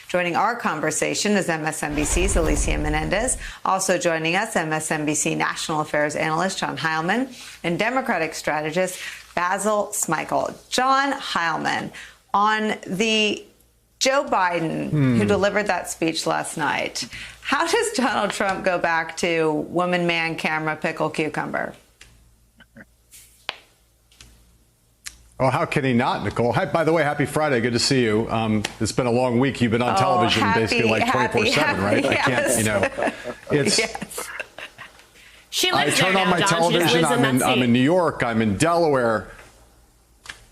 Joining our conversation is MSNBC's Alicia Menendez. Also joining us, MSNBC National Affairs analyst John Heilemann and Democratic strategist Basil Smikle. John Heilemann, on the Joe Biden, who delivered that speech last night, how does Donald Trump go back to woman, man, camera, pickle, cucumber? Oh, how can he not, Nicole? Hi, by the way, happy Friday. Good to see you. It's been a long week. You've been on television basically like 24/7, right? Yes. I can't, it's... Yes. She I lives turn there on now, my John. television. I'm in New York. I'm in Delaware.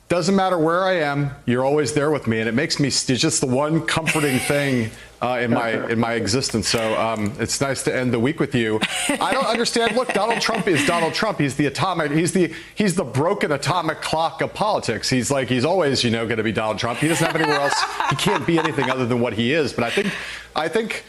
Doesn't matter where I am. You're always there with me, and it makes me. It's just the one comforting thing in my existence. So it's nice to end the week with you. I don't understand. Look, Donald Trump is Donald Trump. He's the atomic. He's the broken atomic clock of politics. He's always going to be Donald Trump. He doesn't have anywhere else. He can't be anything other than what he is. But I think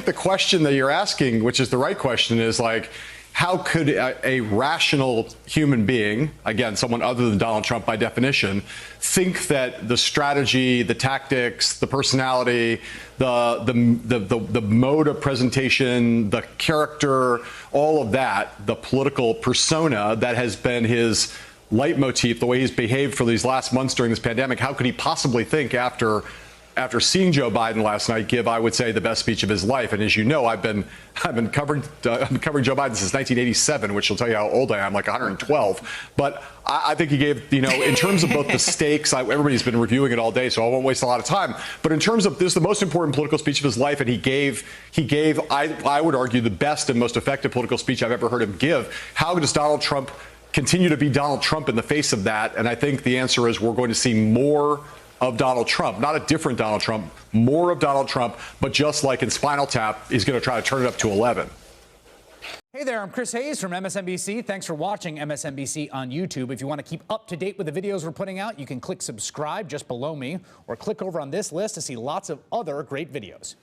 the question that you're asking, which is the right question, is like, how could a rational human being, again, someone other than Donald Trump by definition, think that the strategy, the tactics, the personality, the mode of presentation, the character, all of that, the political persona that has been his leitmotif, the way he's behaved for these last months during this pandemic, how could he possibly think after seeing Joe Biden last night give, I would say, the best speech of his life? And as you know, I've been covering Joe Biden since 1987, which will tell you how old I am, like 112. But I think he gave, in terms of both the stakes, everybody's been reviewing it all day, so I won't waste a lot of time. But in terms of this, the most important political speech of his life, and he gave, I would argue, the best and most effective political speech I've ever heard him give. How does Donald Trump continue to be Donald Trump in the face of that? And I think the answer is we're going to see more of Donald Trump, not a different Donald Trump, more of Donald Trump, but just like in Spinal Tap, he's going to try to turn it up to 11. Hey there, I'm Chris Hayes from MSNBC. Thanks for watching MSNBC on YouTube. If you want to keep up to date with the videos we're putting out, you can click subscribe just below me or click over on this list to see lots of other great videos.